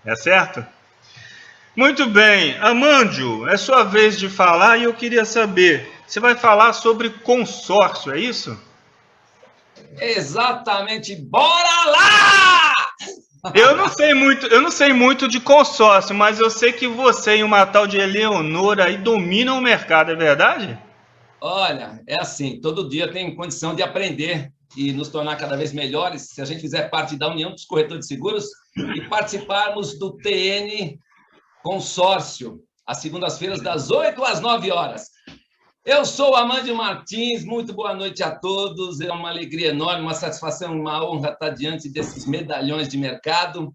É certo? Muito bem, Amândio, é sua vez de falar e eu queria saber, você vai falar sobre consórcio, é isso? Exatamente, bora lá! Eu não sei muito de consórcio, mas eu sei que você e uma tal de Eleonora aí dominam o mercado, é verdade? Olha, é assim, todo dia tem condição de aprender e nos tornar cada vez melhores se a gente fizer parte da União dos Corretores de Seguros e participarmos do TN Consórcio, às segundas-feiras, das 8 às 9 horas. Eu sou o Amândio Martins, muito boa noite a todos. É uma alegria enorme, uma satisfação, uma honra estar diante desses medalhões de mercado.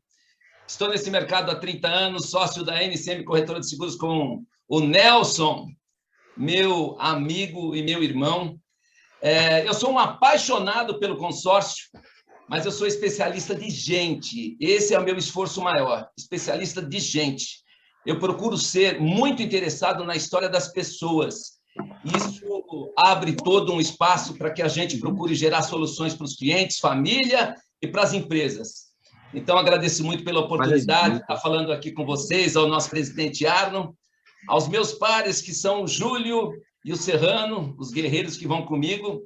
Estou nesse mercado há 30 anos, sócio da NCM Corretora de Seguros com o Nelson, meu amigo e meu irmão. Eu sou um apaixonado pelo consórcio, mas eu sou especialista de gente. Esse é o meu esforço maior, especialista de gente. Eu procuro ser muito interessado na história das pessoas. Isso abre todo um espaço para que a gente procure gerar soluções para os clientes, família e para as empresas. Então, agradeço muito pela oportunidade de estar falando aqui com vocês, ao nosso presidente Arno, aos meus pares, que são o Júlio e o Serrano, os guerreiros que vão comigo,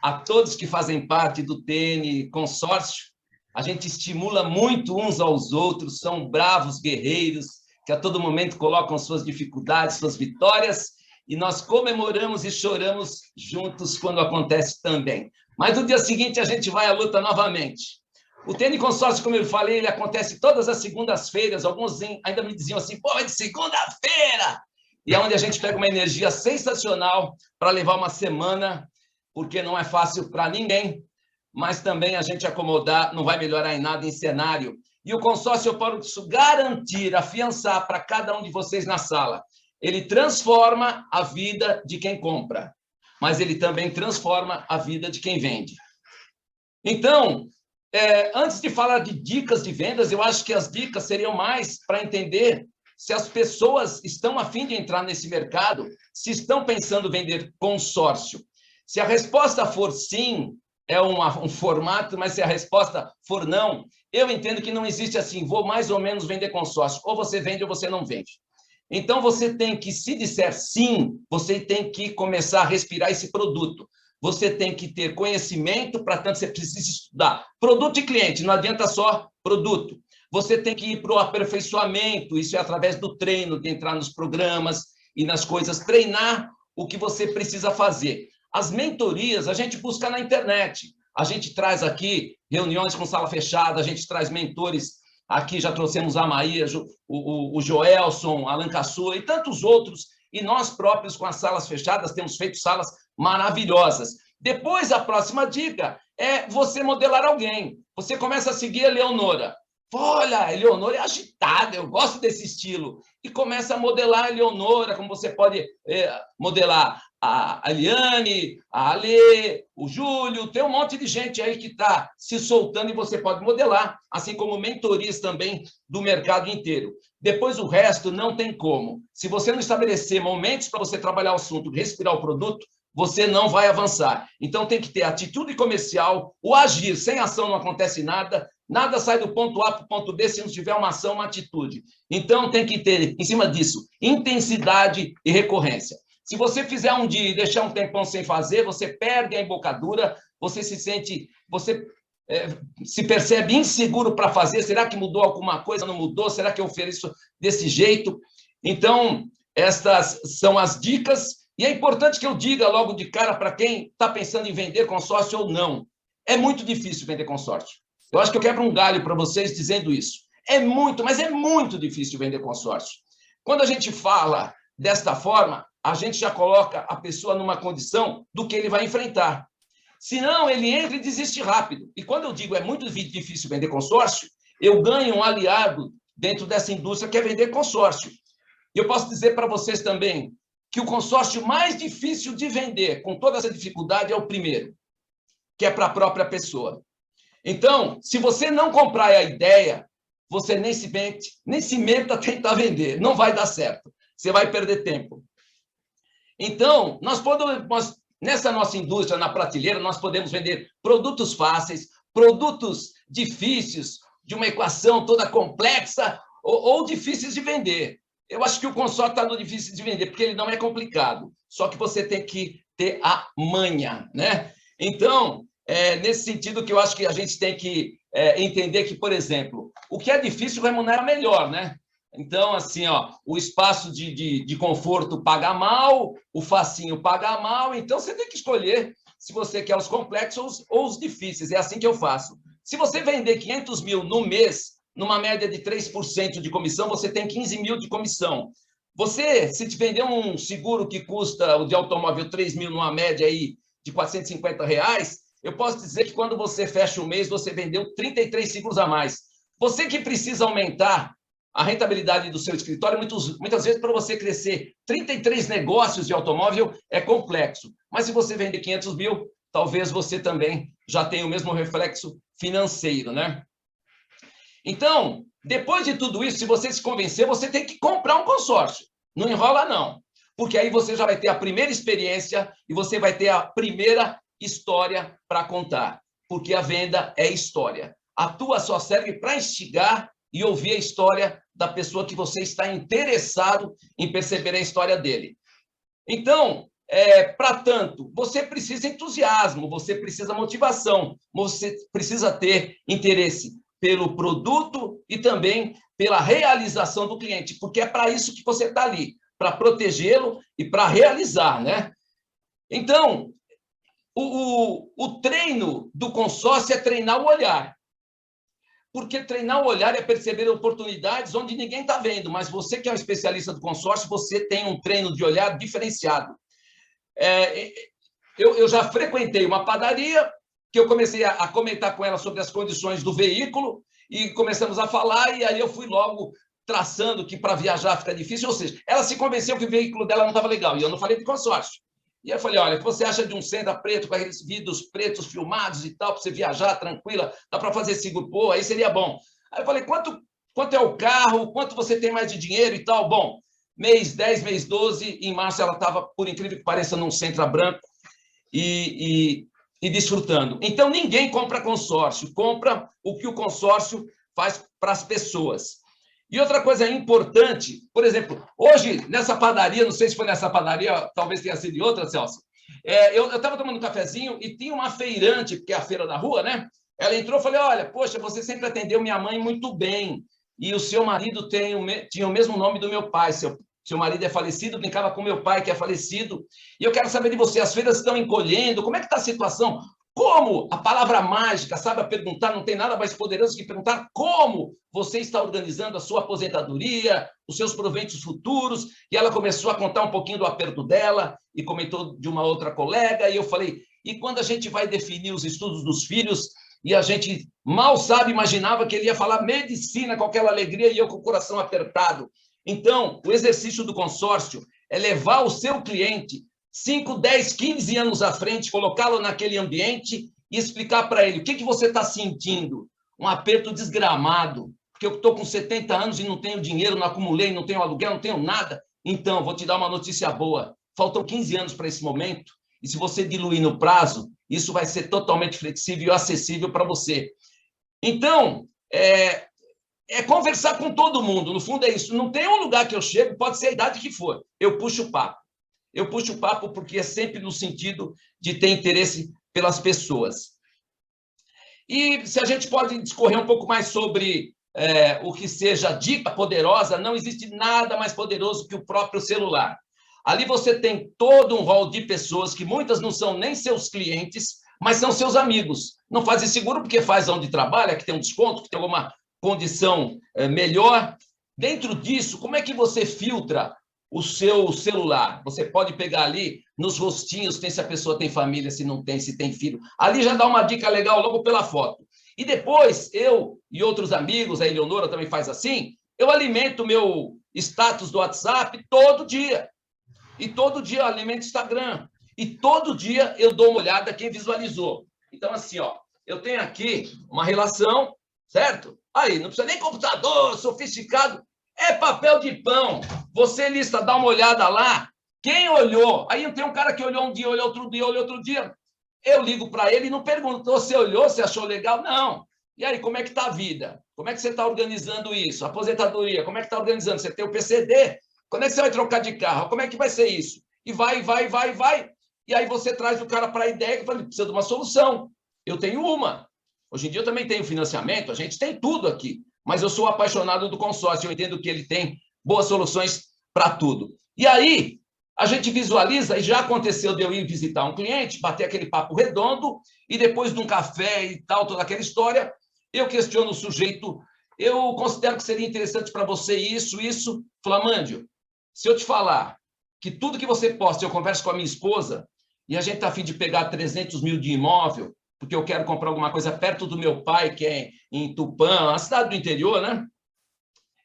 a todos que fazem parte do TN Consórcio. A gente estimula muito uns aos outros, são bravos guerreiros, que a todo momento colocam suas dificuldades, suas vitórias, e nós comemoramos e choramos juntos quando acontece também. Mas no dia seguinte a gente vai à luta novamente. O TN Consórcio, como eu falei, ele acontece todas as segundas-feiras. Alguns ainda me diziam assim, pô, é de segunda-feira! E é onde a gente pega uma energia sensacional para levar uma semana, porque não é fácil para ninguém, mas também a gente acomodar não vai melhorar em nada em cenário. E o consórcio, eu posso garantir, afiançar para cada um de vocês na sala, ele transforma a vida de quem compra, mas ele também transforma a vida de quem vende. Então, antes de falar de dicas de vendas, eu acho que as dicas seriam mais para entender se as pessoas estão a fim de entrar nesse mercado, se estão pensando em vender consórcio. Se a resposta for sim, é um formato, mas se a resposta for não, eu entendo que não existe assim, vou mais ou menos vender consórcio, ou você vende ou você não vende. Então, você tem que, se disser sim, você tem que começar a respirar esse produto. Você tem que ter conhecimento, para tanto você precisa estudar. Produto e cliente, não adianta só produto. Você tem que ir para o aperfeiçoamento, isso é através do treino, de entrar nos programas e nas coisas, treinar o que você precisa fazer. As mentorias a gente busca na internet. A gente traz aqui reuniões com sala fechada, a gente traz mentores. Aqui já trouxemos a Maíra, o Joelson, Alan Caçua e tantos outros. E nós próprios, com as salas fechadas, temos feito salas maravilhosas. Depois, a próxima dica é você modelar alguém. Você começa a seguir a Eleonora. Olha, a Eleonora é agitada, eu gosto desse estilo. E começa a modelar a Eleonora, como você pode modelar a Eliane, a Alê, o Júlio, tem um monte de gente aí que está se soltando e você pode modelar, assim como mentorias também do mercado inteiro. Depois, o resto não tem como. Se você não estabelecer momentos para você trabalhar o assunto, respirar o produto, você não vai avançar. Então, tem que ter atitude comercial, o agir. Sem ação não acontece nada, nada sai do ponto A para o ponto B se não tiver uma ação, uma atitude. Então, tem que ter, em cima disso, intensidade e recorrência. Se você fizer um dia e deixar um tempão sem fazer, você perde a embocadura, você se sente, você se percebe inseguro para fazer. Será que mudou alguma coisa? Não mudou? Será que eu ofereço desse jeito? Então, estas são as dicas. E é importante que eu diga logo de cara para quem está pensando em vender consórcio ou não. É muito difícil vender consórcio. Eu acho que eu quebro um galho para vocês dizendo isso. É muito, mas é muito difícil vender consórcio. Quando a gente fala desta forma, a gente já coloca a pessoa numa condição do que ele vai enfrentar. Senão, ele entra e desiste rápido. E quando eu digo é muito difícil vender consórcio, eu ganho um aliado dentro dessa indústria que é vender consórcio. E eu posso dizer para vocês também que o consórcio mais difícil de vender, com toda essa dificuldade, é o primeiro, que é para a própria pessoa. Então, se você não comprar a ideia, você nem se meta a tentar vender. Não vai dar certo. Você vai perder tempo. Então, nessa nossa indústria, na prateleira, nós podemos vender produtos fáceis, produtos difíceis, de uma equação toda complexa, ou difíceis de vender. Eu acho que o consórcio está no difícil de vender, porque ele não é complicado. Só que você tem que ter a manha, né? Então, nesse sentido que eu acho que a gente tem que entender que, por exemplo, o que é difícil remunera melhor, né? Então, assim, ó, o espaço de conforto paga mal, o facinho paga mal, então você tem que escolher se você quer os complexos ou os difíceis. É assim que eu faço. Se você vender 500 mil no mês, numa média de 3% de comissão, você tem 15 mil de comissão. Você, se te vender um seguro que custa, o de automóvel, 3 mil numa média aí de R$450, eu posso dizer que quando você fecha o mês, você vendeu 33 seguros a mais. Você que precisa aumentar a rentabilidade do seu escritório, muitas vezes, para você crescer 33 negócios de automóvel, é complexo. Mas se você vender 500 mil, talvez você também já tenha o mesmo reflexo financeiro, né? Então, depois de tudo isso, se você se convencer, você tem que comprar um consórcio. Não enrola, não. Porque aí você já vai ter a primeira experiência e você vai ter a primeira história para contar. Porque a venda é história. A tua só serve para instigar e ouvir a história da pessoa que você está interessado em perceber a história dele. Então, para tanto, você precisa entusiasmo, você precisa motivação, você precisa ter interesse pelo produto e também pela realização do cliente, porque é para isso que você está ali, para protegê-lo e para realizar, né? Então, o treino do consórcio é treinar o olhar, porque treinar o olhar é perceber oportunidades onde ninguém está vendo, mas você que é um especialista do consórcio, você tem um treino de olhar diferenciado. Eu já frequentei uma padaria que eu comecei a comentar com ela sobre as condições do veículo e começamos a falar, e aí eu fui logo traçando que para viajar fica difícil, ou seja, ela se convenceu que o veículo dela não estava legal, e eu não falei de consórcio. E eu falei, olha, o que você acha de um Sentra preto, com aqueles vidros pretos filmados e tal, para você viajar tranquila, dá para fazer seguro, pô, aí seria bom. Aí eu falei, quanto é o carro, quanto você tem mais de dinheiro e tal? Bom, mês 10, mês 12, em março ela estava, por incrível que pareça, num Sentra branco, e desfrutando. Então, ninguém compra consórcio, compra o que o consórcio faz para as pessoas. E outra coisa importante, por exemplo, hoje, nessa padaria, não sei se foi nessa padaria, talvez tenha sido em outra, Celso, eu estava tomando um cafezinho e tinha uma feirante, porque é a feira da rua, né? Ela entrou e falei, olha, poxa, você sempre atendeu minha mãe muito bem, e o seu marido tinha o mesmo nome do meu pai, seu marido é falecido, brincava com meu pai, que é falecido, e eu quero saber de você, as feiras estão encolhendo, como é que está a situação? Como? A palavra mágica, sabe, a perguntar, não tem nada mais poderoso que perguntar como você está organizando a sua aposentadoria, os seus proventos futuros, e ela começou a contar um pouquinho do aperto dela, e comentou de uma outra colega, e eu falei, e quando a gente vai definir os estudos dos filhos, e a gente mal sabe, imaginava que ele ia falar medicina com aquela alegria, e eu com o coração apertado. Então, o exercício do consórcio é levar o seu cliente 5, 10, 15 anos à frente, colocá-lo naquele ambiente e explicar para ele o que você está sentindo. Um aperto desgramado, porque eu estou com 70 anos e não tenho dinheiro, não acumulei, não tenho aluguel, não tenho nada. Então, vou te dar uma notícia boa. Faltam 15 anos para esse momento, e se você diluir no prazo, isso vai ser totalmente flexível e acessível para você. Então, conversar com todo mundo, no fundo é isso. Não tem um lugar que eu chego, pode ser a idade que for, eu puxo o papo. Eu puxo o papo porque é sempre no sentido de ter interesse pelas pessoas. E se a gente pode discorrer um pouco mais sobre o que seja dica poderosa, não existe nada mais poderoso que o próprio celular. Ali você tem todo um rol de pessoas que muitas não são nem seus clientes, mas são seus amigos. Não fazem seguro porque faz onde trabalha, que tem um desconto, que tem alguma condição melhor. Dentro disso, como é que você filtra o seu celular? Você pode pegar ali nos rostinhos, tem se a pessoa tem família, se não tem, se tem filho. Ali já dá uma dica legal logo pela foto. E depois, eu e outros amigos, a Eleonora também faz assim, eu alimento o meu status do WhatsApp todo dia. E todo dia eu alimento o Instagram. E todo dia eu dou uma olhada quem visualizou. Então, assim, ó, eu tenho aqui uma relação, certo? Aí, não precisa nem computador sofisticado, é papel de pão. Você lista, dá uma olhada lá, quem olhou? Aí tem um cara que olhou um dia, olhou outro dia, olhou outro dia. Eu ligo para ele e não pergunto, você olhou, você achou legal? Não. E aí, como é que está a vida? Como é que você está organizando isso? Aposentadoria, como é que está organizando? Você tem o PCD? Quando é que você vai trocar de carro? Como é que vai ser isso? E vai. E aí você traz o cara para a ideia que precisa de uma solução. Eu tenho uma. Hoje em dia eu também tenho financiamento, a gente tem tudo aqui. Mas eu sou apaixonado do consórcio, eu entendo que ele tem boas soluções para tudo. E aí, a gente visualiza, e já aconteceu de eu ir visitar um cliente, bater aquele papo redondo, e depois de um café e tal, toda aquela história, eu questiono o sujeito, eu considero que seria interessante para você isso. Flamândio, se eu te falar que tudo que você posta, eu converso com a minha esposa, e a gente está a fim de pegar 300 mil de imóvel, porque eu quero comprar alguma coisa perto do meu pai, que é em Tupã, a cidade do interior, né?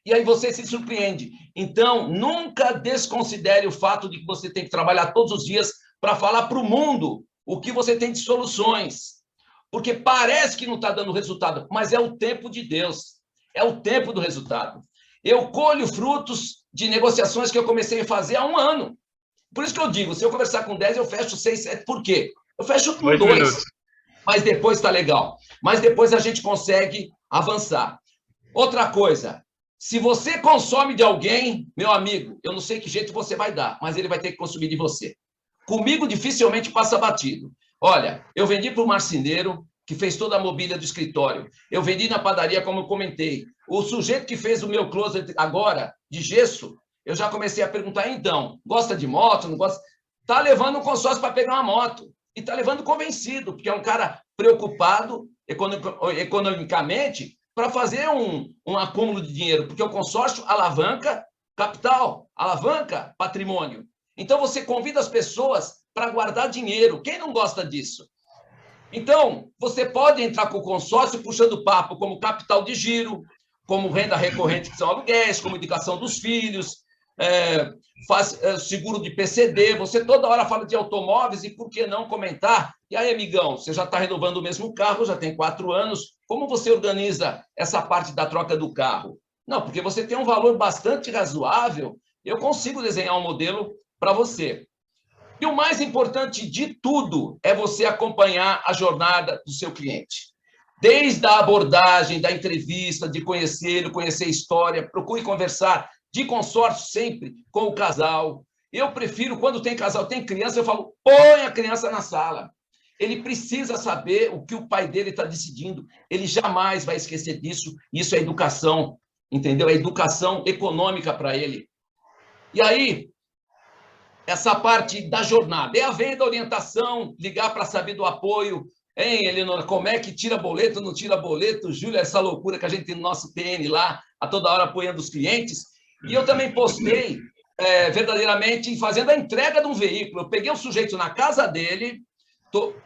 E aí você se surpreende. Então, nunca desconsidere o fato de que você tem que trabalhar todos os dias para falar para o mundo o que você tem de soluções. Porque parece que não está dando resultado, mas é o tempo de Deus. É o tempo do resultado. Eu colho frutos de negociações que eu comecei a fazer há 1 ano. Por isso que eu digo, se eu conversar com 10, eu fecho 6, 7. Por quê? Eu fecho com 2. Mas depois está legal. Mas depois a gente consegue avançar. Outra coisa, se você consome de alguém, meu amigo, eu não sei que jeito você vai dar, mas ele vai ter que consumir de você. Comigo dificilmente passa batido. Olha, eu vendi para o marceneiro, que fez toda a mobília do escritório. Eu vendi na padaria, como eu comentei. O sujeito que fez o meu closet agora, de gesso, eu já comecei a perguntar, então, gosta de moto, não gosta? Está levando um consórcio para pegar uma moto. E está levando convencido, porque é um cara preocupado economicamente para fazer um acúmulo de dinheiro, porque o consórcio alavanca capital, alavanca patrimônio. Então, você convida as pessoas para guardar dinheiro. Quem não gosta disso? Então, você pode entrar com o consórcio puxando papo como capital de giro, como renda recorrente, que são aluguéis, como educação dos filhos, faz seguro de PCD, você toda hora fala de automóveis, e por que não comentar? E aí, amigão, você já está renovando o mesmo carro, já tem 4 anos, como você organiza essa parte da troca do carro? Não, porque você tem um valor bastante razoável, eu consigo desenhar um modelo para você. E o mais importante de tudo é você acompanhar a jornada do seu cliente. Desde a abordagem, da entrevista, de conhecê-lo, conhecer a história, procure conversar de consórcio sempre com o casal. Eu prefiro, quando tem casal, tem criança, eu falo, põe a criança na sala. Ele precisa saber o que o pai dele está decidindo. Ele jamais vai esquecer disso. Isso é educação, entendeu? É educação econômica para ele. E aí, essa parte da jornada. É a venda, a orientação, ligar para saber do apoio. Hein, Eleonora, como é que tira boleto, não tira boleto? Júlia, essa loucura que a gente tem no nosso TN lá, a toda hora apoiando os clientes. E eu também postei, verdadeiramente, fazendo a entrega de um veículo. Eu peguei o sujeito na casa dele,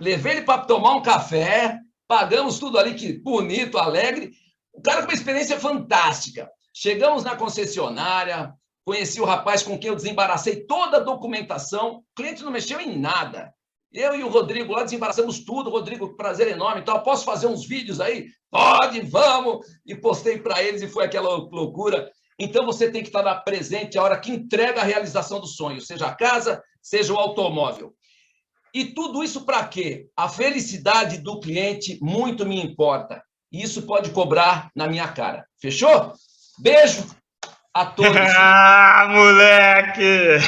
levei ele para tomar um café, pagamos tudo ali, que bonito, alegre. O cara com uma experiência fantástica. Chegamos na concessionária, conheci o rapaz com quem eu desembaracei toda a documentação, o cliente não mexeu em nada. Eu e o Rodrigo lá desembaraçamos tudo. Rodrigo, prazer enorme. Então, posso fazer uns vídeos aí? Pode, vamos! E postei para eles e foi aquela loucura. Então, você tem que estar presente a hora que entrega a realização do sonho, seja a casa, seja o automóvel. E tudo isso para quê? A felicidade do cliente muito me importa. E isso pode cobrar na minha cara. Fechou? Beijo a todos. Ah, moleque!